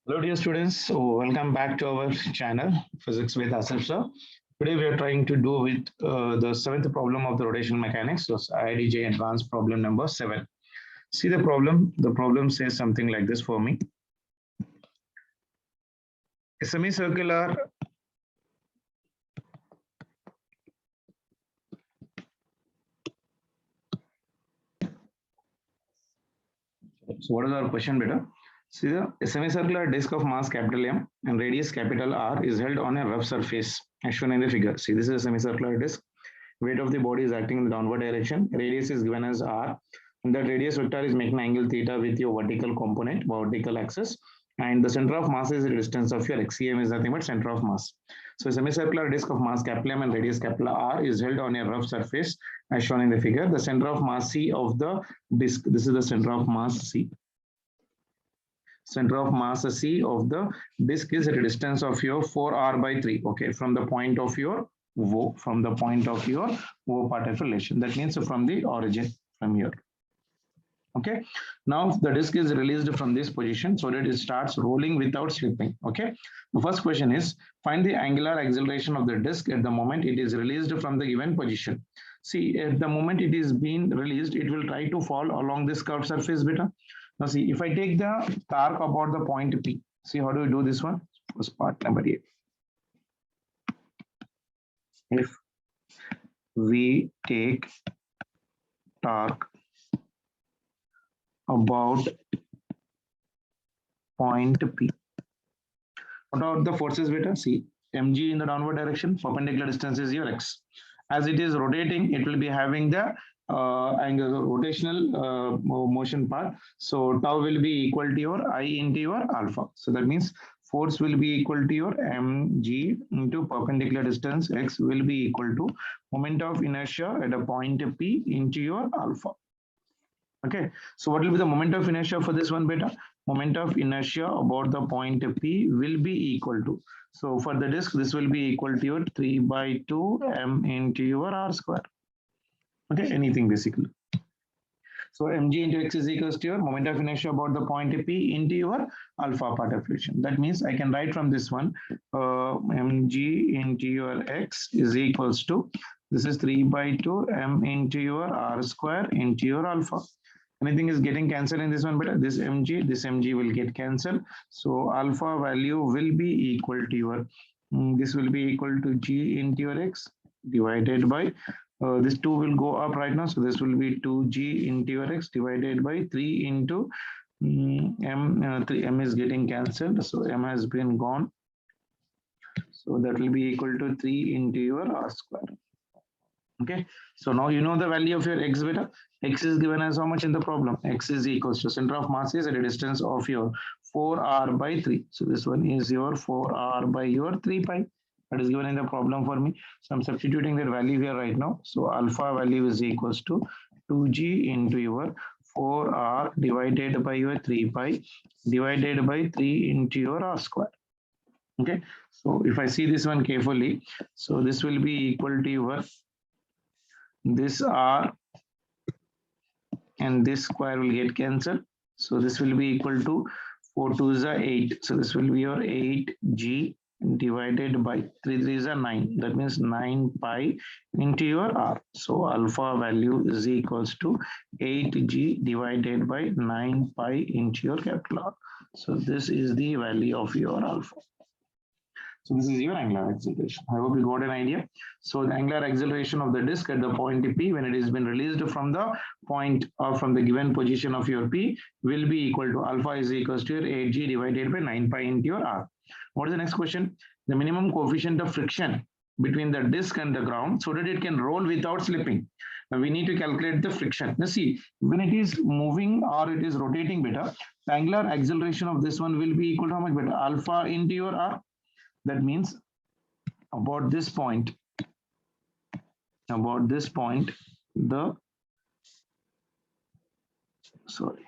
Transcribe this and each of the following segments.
Hello, dear students. So, welcome back to our channel, Physics with Asif sir. Today, we are trying to do with the seventh problem of the rotational mechanics, so IIDJ advanced problem number 7. See the problem. The problem says something like this for me. A semicircular So what is our question, beta? See a semicircular disc of mass capital M and radius capital R is held on a rough surface as shown in the figure. See, this is a semicircular disc. Weight of the body is acting in the downward direction. Radius is given as R. And that radius vector is making angle theta with your vertical component, vertical axis. And the center of mass is the distance of your XCM is nothing but center of mass. So a semicircular disc of mass capital M and radius capital R is held on a rough surface as shown in the figure. The center of mass C of the disc, this is the center of mass C. Center of mass C of the disc is at a distance of your 4r by 3. Okay, from the point of your O, from the point of your O part of relation. That means from the origin from here. Okay, now the disc is released from this position so that it starts rolling without slipping. Okay, the first question is find the angular acceleration of the disc at the moment it is released from the given position. See, at the moment it is being released, it will try to fall along this curved surface beta. Now see, if I take the torque about the point P, see how do we do this one? First part number 8. If we take torque about point P. What are the forces beta? See, mg in the downward direction, perpendicular distance is your x. As it is rotating, it will be having the angle rotational motion part. So tau will be equal to your I into your alpha. So that means force will be equal to your mg into perpendicular distance x will be equal to moment of inertia at a point P into your alpha. Okay, so what will be the moment of inertia for this one beta? Moment of inertia about the point P will be equal to. So for the disk, this will be equal to your 3 by 2 m into your r square. Okay, anything basically. So mg into x is equals to your moment of inertia about the point P into your alpha part of relation. That means I can write from this one, mg into your x is equals to, this is 3 by 2 m into your r square into your alpha. Anything is getting cancelled in this one, but this mg will get cancelled. So alpha value will be equal to your, this will be equal to g into your x divided by, this 2 will go up right now. So this will be 2g into your x divided by 3 into m is getting cancelled. So m has been gone. So that will be equal to 3 into your r square. Okay, so now you know the value of your x beta. X is given as how much in the problem? X is equals to center of mass is at a distance of your 4r by 3. So this one is your 4r by your 3 pi. That is given in the problem for me. So I'm substituting that value here right now. So alpha value is equals to 2g into your 4r divided by your 3 pi divided by 3 into your r square. Okay, so if I see this one carefully, so this will be equal to your this r and this square will get cancelled. So this will be equal to 4 2 is 8. So this will be your 8g divided by 3 3 is 9. That means 9 pi into your r. So alpha value is equals to 8g divided by 9 pi into your capital R. So this is the value of your alpha. So this is your angular acceleration. I hope you got an idea. So the angular acceleration of the disk at the point P when it has been released from the point or from the given position of your P will be equal to alpha is equals to your 8g divided by 9 pi into your R. What is the next question? The minimum coefficient of friction between the disk and the ground so that it can roll without slipping. Now we need to calculate the friction. Now see, when it is moving or it is rotating beta, the angular acceleration of this one will be equal to how much beta? Alpha into your R. That means about this point, the, sorry.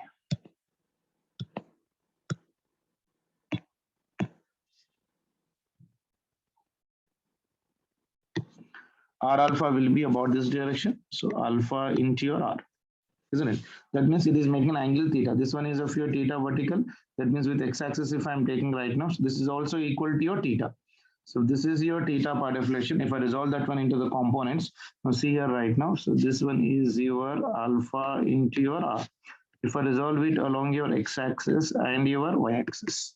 R alpha will be about this direction. So alpha into your R. isn't it? That means it is making an angle theta. This one is of your theta vertical. That means with x-axis, if I'm taking right now, so this is also equal to your theta. So this is your theta part deflection. If I resolve that one into the components, now see here right now. So this one is your alpha into your r. If I resolve it along your x-axis and your y-axis.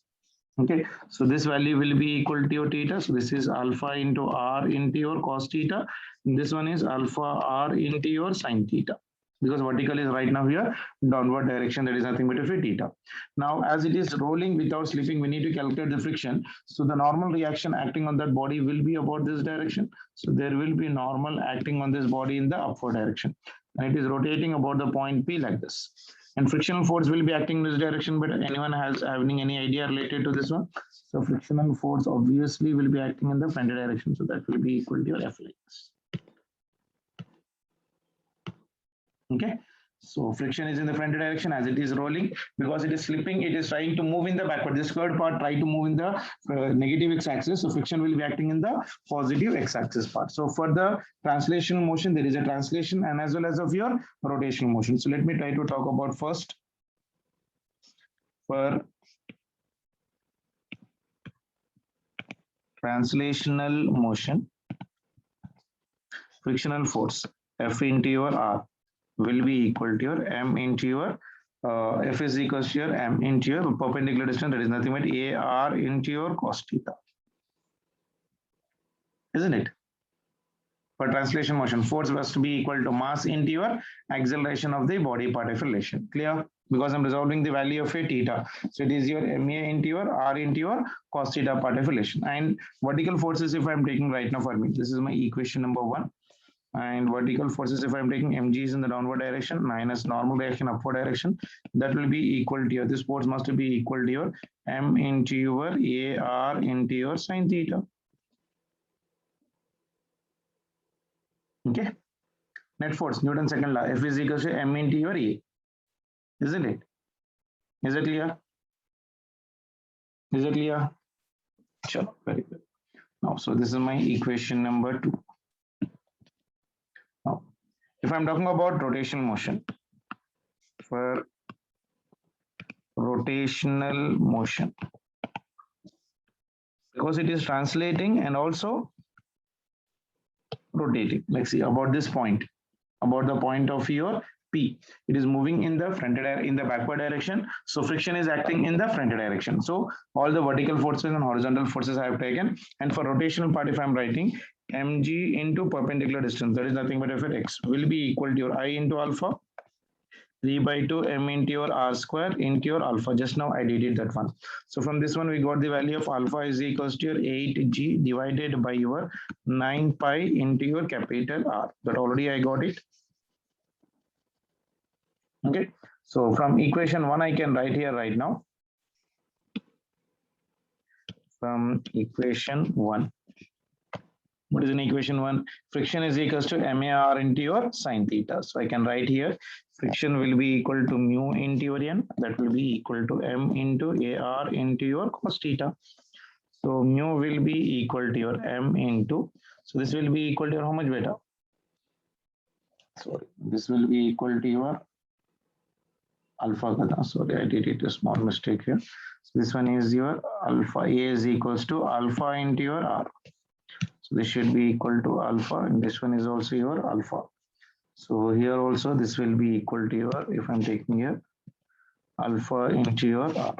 Okay, so this value will be equal to your theta. So this is alpha into r into your cos theta. And this one is alpha r into your sin theta. Because vertical is right now here, downward direction, that is nothing but a theta. Now, as it is rolling without slipping, we need to calculate the friction. So the normal reaction acting on that body will be about this direction. So there will be normal acting on this body in the upward direction. And it is rotating about the point P like this. And frictional force will be acting in this direction, but anyone has having any idea related to this one? So frictional force obviously will be acting in the front direction. So that will be equal to your F like this. Okay, so friction is in the front direction as it is rolling. Because it is slipping, it is trying to move in the backward. This curved part try to move in the negative x-axis. So friction will be acting in the positive x-axis part. So for the translational motion, there is a translation and as well as of your rotational motion. So let me try to talk about first for translational motion, frictional force F into your R will be equal to your M into your F is equals to your M into your perpendicular distance, that is nothing but AR into your cos theta, isn't it? For translation motion, force must be equal to mass into your acceleration of the body part of relation. Clear? Because I'm resolving the value of a theta. So it is your MA into your R into your cos theta part of relation. And vertical forces, if I'm taking right now for me, this is my equation number 1. And vertical forces, if I'm taking mg is in the downward direction minus normal reaction upward direction, that will be equal to your, this force must be equal to your m into your AR into your sin theta. Okay, net force, Newton's second law, F is equal to m into your A, isn't it? Is it clear? Is it clear? Sure, very good. Now, so this is my equation number 2. Now, if I'm talking about rotational motion, for rotational motion, because it is translating and also rotating. Let's see about this point, about the point of your P. It is moving in the backward direction. So friction is acting in the front direction. So all the vertical forces and horizontal forces I have taken. And for rotational part, if I'm writing mg into perpendicular distance, that is nothing but f at x, will be equal to your I into alpha 3 by 2 m into your r square into your alpha. Just now I did it that one. So from this one we got the value of alpha is equals to your 8g divided by your 9 pi into your capital R. That already I got it. Okay. So from equation 1 I can write here right now. From equation 1. What is in equation 1? Friction is equals to MAR into your sin theta. So I can write here friction will be equal to mu into your n, that will be equal to m into AR into your cos theta. So mu will be equal to your m into, so this will be equal to your how much beta? Sorry, this will be equal to your alpha gata. Sorry, I did it a small mistake here. So this one is your alpha. A is equals to alpha into your R. So this should be equal to alpha, and this one is also your alpha. So here also this will be equal to your, if I'm taking here, alpha into your R.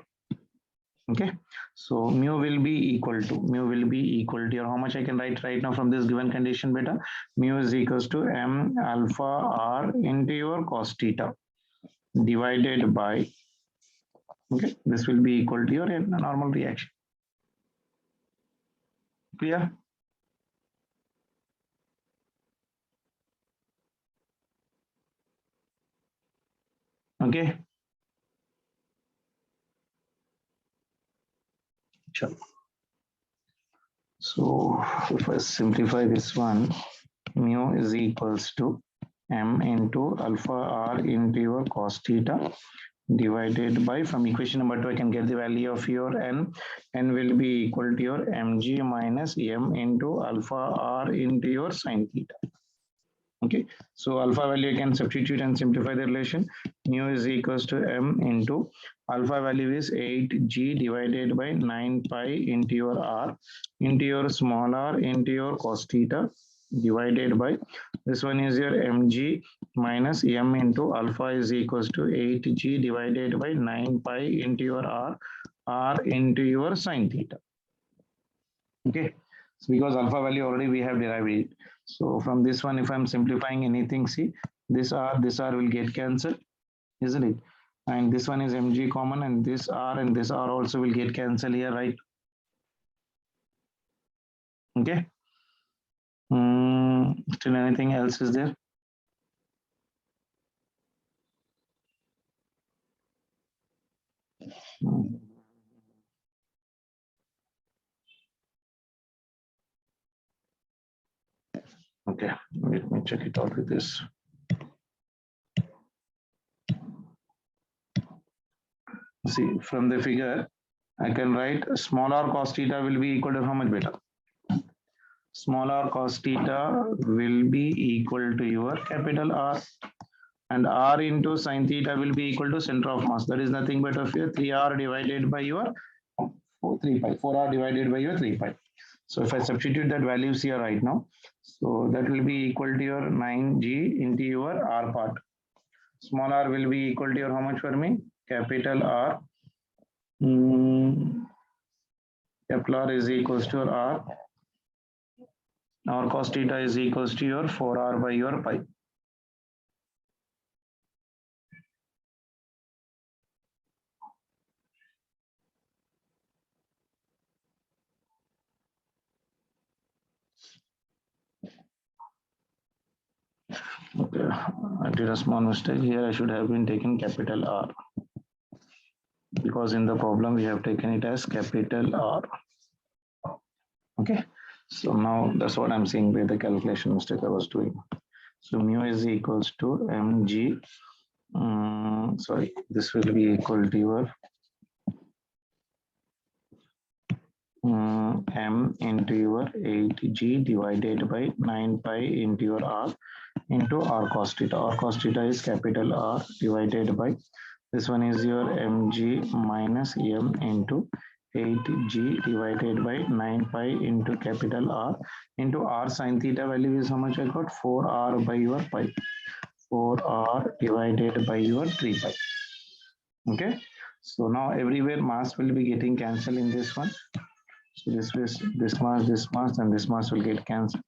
Okay, so mu will be equal to your, how much I can write right now from this given condition beta? Mu is equals to m alpha R into your cos theta divided by, okay, this will be equal to your normal reaction. Clear? Okay. Sure. So if I simplify this one, mu is equals to m into alpha R into your cos theta divided by, from equation number 2 I can get the value of your n will be equal to your mg minus m into alpha R into your sin theta. Okay, so alpha value you can substitute and simplify the relation. Mu is equals to m into alpha value is 8g divided by 9 pi into your r into your small r into your cos theta divided by this one is your mg minus m into alpha is equals to 8g divided by 9 pi into your r into your sin theta. Okay, so because alpha value already we have derived it. So from this one, if I'm simplifying anything, see this r will get cancelled, isn't it? And this one is mg common, and this r also will get cancelled here, right? Okay. Still anything else is there? Okay, let me check it out with this. See, from the figure, I can write small r cos theta will be equal to how much beta? Small r cos theta will be equal to your capital R, and r into sin theta will be equal to center of mass. That is nothing but of your 3r divided by your 3 pi, 4r divided by your 3 pi. So if I substitute that values here right now, so that will be equal to your 9g into your r part. Small r will be equal to your how much for me? Capital R. Capital R is equals to your r. Our cos theta is equals to your 4r by your pi. Okay, I did a small mistake here. I should have been taken capital R, because in the problem we have taken it as capital R. Okay, so now that's what I'm saying with the calculation mistake I was doing. So mu is equals to mg. Sorry, this will be equal to your m into your 8g divided by 9 pi into your r into r cos theta. R cos theta is capital R divided by this one is your mg minus m into 8g divided by 9 pi into capital R into r sin theta value is how much I got? 4r by your pi. 4r divided by your 3 pi. Okay, so now everywhere mass will be getting cancelled in this one. So this mass, and this mass will get cancelled.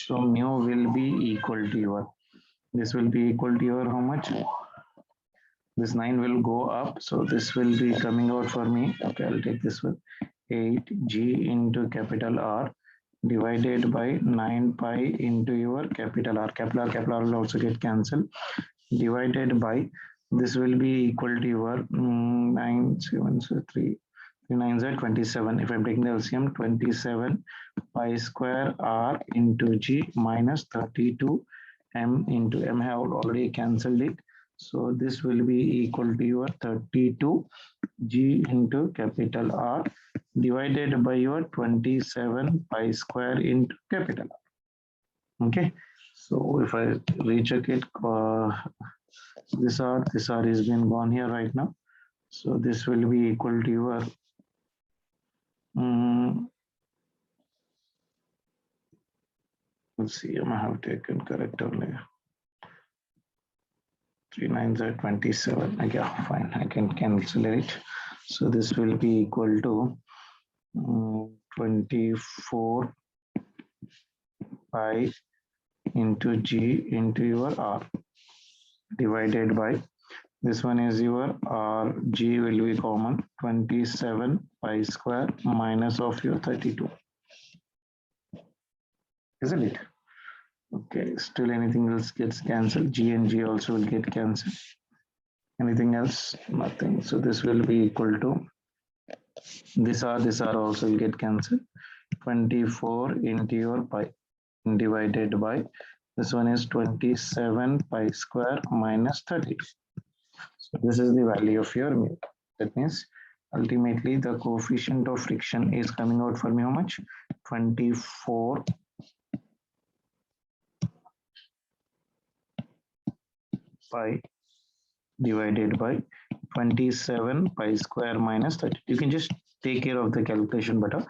So mu will be equal to your, this will be equal to your how much? This 9 will go up. So this will be coming out for me. Okay, I'll take this one. 8g into capital R divided by 9 pi into your capital R. Capital R will also get cancelled. Divided by, this will be equal to your 9, 7, 3, 9s are 27. If I'm taking the LCM, 27 pi square r into g minus 32 m into m have already cancelled it. So this will be equal to your 32 g into capital R divided by your 27 pi square into capital R. Okay. So if I recheck it, this R is been gone here right now. So this will be equal to your let's see, I have taken correct only. 3 9s are 27. Okay, fine, I can cancel it. So this will be equal to 24 pi into g into your r divided by this one is your r, g will be common, 27 pi square minus of your 32, isn't it? Okay, still anything else gets cancelled. G and G also will get cancelled. Anything else? Nothing. So this will be equal to this R also will get cancelled. 24 into your pi divided by this one is 27 pi square minus 32. So this is the value of your mu. That means ultimately the coefficient of friction is coming out for me how much? 24 pi divided by 27 pi square minus 30. You can just take care of the calculation better,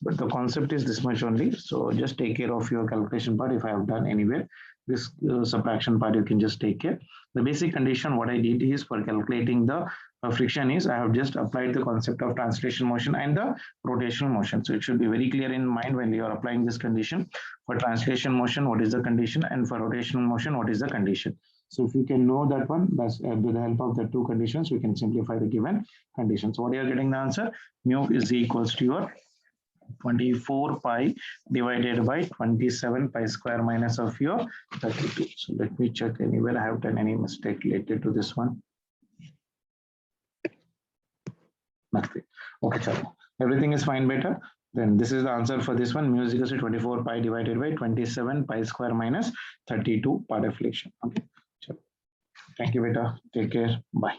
but the concept is this much only. So just take care of your calculation part. If I have done anywhere, this subtraction part, you can just take care. The basic condition, what I did is for calculating the friction is I have just applied the concept of translation motion and the rotational motion. So it should be very clear in mind when you are applying this condition. For translation motion, what is the condition, and for rotational motion, what is the condition. So if you can know that one, that's with the help of the two conditions, we can simplify the given conditions. So what you are getting the answer, mu is equals to your 24 pi divided by 27 pi square minus of your 32. So let me check anywhere I have done any mistake related to this one. Nothing. Okay, chalo. Everything is fine, beta. Then this is the answer for this one. Mu is equals to 24 pi divided by 27 pi square minus 32 part deflection. Okay. Thank you, beta. Take care. Bye.